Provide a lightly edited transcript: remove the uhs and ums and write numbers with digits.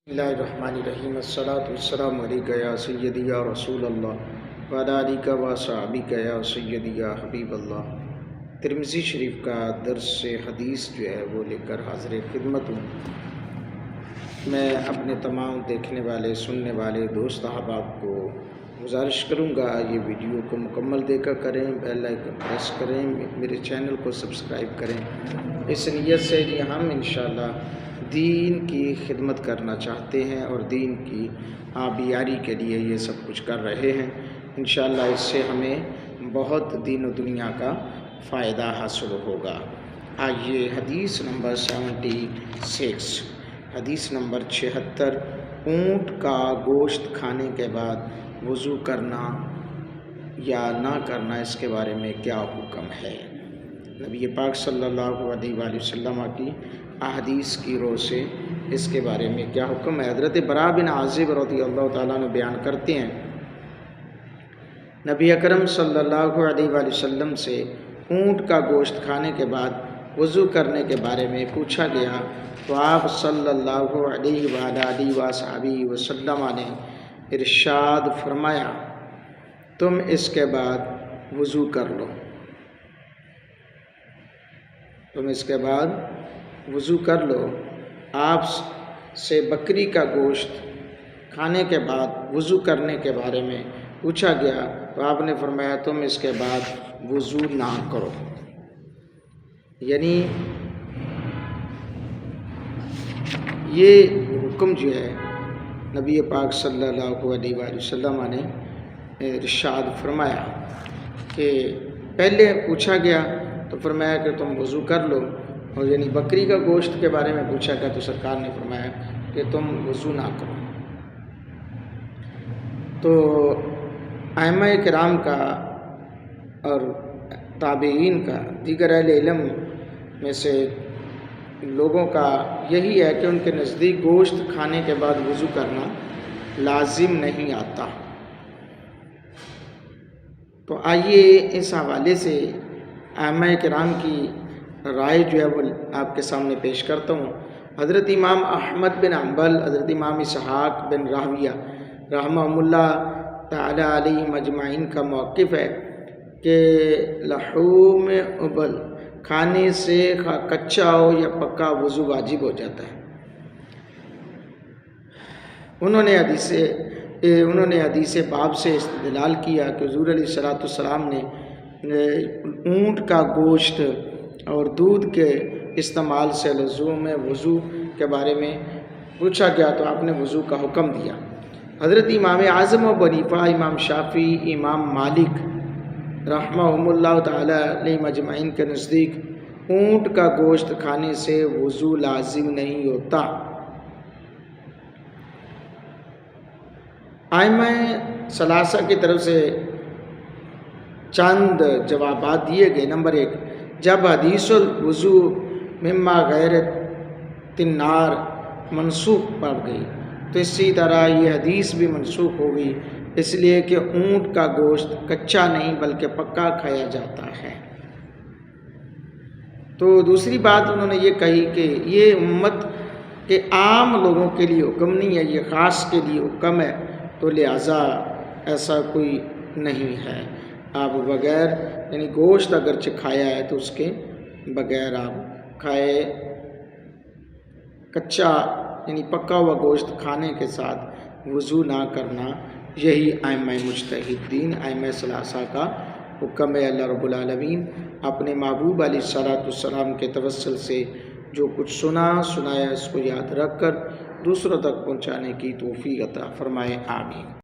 بسم اللہ الرحمن الرحیم الصلاۃ والسلام علیکہ یا سیدی یا رسول اللہ وعلی آلہ و صحابہ یا سیدی یا حبیب اللہ۔ ترمذی شریف کا درس حدیث جو ہے وہ لے کر حاضر خدمت ہوں۔ میں اپنے تمام دیکھنے والے سننے والے دوست احباب کو گزارش کروں گا یہ ویڈیو کو مکمل دیکھا کریں، بیل آئیکن پریس کریں، میرے چینل کو سبسکرائب کریں، اس نیت سے کہ ہم انشاءاللہ دین کی خدمت کرنا چاہتے ہیں اور دین کی آبیاری کے لیے یہ سب کچھ کر رہے ہیں۔ انشاءاللہ اس سے ہمیں بہت دین و دنیا کا فائدہ حاصل ہوگا۔ آئیے حدیث نمبر 76، حدیث نمبر 76، اونٹ کا گوشت کھانے کے بعد وضو کرنا یا نہ کرنا، اس کے بارے میں کیا حکم ہے۔ نبی پاک صلی اللہ علیہ وآلہ وسلم کی احادیث کی روح سے اس کے بارے میں کیا حکم ہے۔ حضرت براء بن عازب رضی اللہ تعالیٰ عنہ بیان کرتے ہیں، نبی اکرم صلی اللہ علیہ وآلہ وسلم سے اونٹ کا گوشت کھانے کے بعد وضو کرنے کے بارے میں پوچھا گیا تو آپ صلی اللہ علیہ وآلہ وسلم نے ارشاد فرمایا، تم اس کے بعد وضو کر لو، تم اس کے بعد وضو کر لو۔ آپ سے بکری کا گوشت کھانے کے بعد وضو کرنے کے بارے میں پوچھا گیا تو آپ نے فرمایا تم اس کے بعد وضو نہ کرو۔ یعنی یہ حکم جو ہے نبی پاک صلی اللہ علیہ وآلہ وسلم نے ارشاد فرمایا کہ پہلے پوچھا گیا تو فرمایا کہ تم وضو کر لو، اور یعنی بکری کا گوشت کے بارے میں پوچھا گیا تو سرکار نے فرمایا کہ تم وضو نہ کرو۔ تو ائمہ کرام کا اور تابعین کا، دیگر اہل علم میں سے لوگوں کا یہی ہے کہ ان کے نزدیک گوشت کھانے کے بعد وضو کرنا لازم نہیں آتا۔ تو آئیے اس حوالے سے ائمہ کرام کی رائے جو ہے وہ آپ کے سامنے پیش کرتا ہوں۔ حضرت امام احمد بن حنبل، حضرت امام اسحاق بن راہویہ رحمہ اللہ تعالی علیہ مجمعین کا موقف ہے کہ لحوم ابل کھانے سے کچا ہو یا پکا وضو واجب ہو جاتا ہے۔ انہوں نے حدیث باب سے استدلال کیا کہ حضور علیہ الصلوۃ والسلام نے اونٹ کا گوشت اور دودھ کے استعمال سے لزوم وضو کے بارے میں پوچھا گیا تو آپ نے وضو کا حکم دیا۔ حضرت امام اعظم ابو حنیفہ، امام شافعی، امام مالک رحمہ اللہ تعالی علیہ مجمعین کے نزدیک اونٹ کا گوشت کھانے سے وضو لازم نہیں ہوتا۔ ائمہ ثلاثہ کی طرف سے چند جوابات دیے گئے۔ نمبر 1، جب حدیث الوضو مما غیر النار منسوخ پڑ گئی تو اسی طرح یہ حدیث بھی منسوخ ہو گئی، اس لیے کہ اونٹ کا گوشت کچا نہیں بلکہ پکا کھایا جاتا ہے۔ تو دوسری بات انہوں نے یہ کہی کہ یہ امت کے عام لوگوں کے لیے حکم نہیں ہے، یہ خاص کے لیے حکم ہے، تو لہٰذا ایسا کوئی نہیں ہے۔ آپ بغیر یعنی گوشت اگرچہ کھایا ہے تو اس کے بغیر آپ کھائے، کچا یعنی پکا ہوا گوشت کھانے کے ساتھ وضو نہ کرنا، یہی ائمہ مجتہدین ائمہ ثلاثہ کا حکم ہے۔ اللہ رب العالمین اپنے محبوب علیہ الصلوۃ والسلام کے توسل سے جو کچھ سنایا اس کو یاد رکھ کر دوسروں تک پہنچانے کی توفیق عطا فرمائے، آمین۔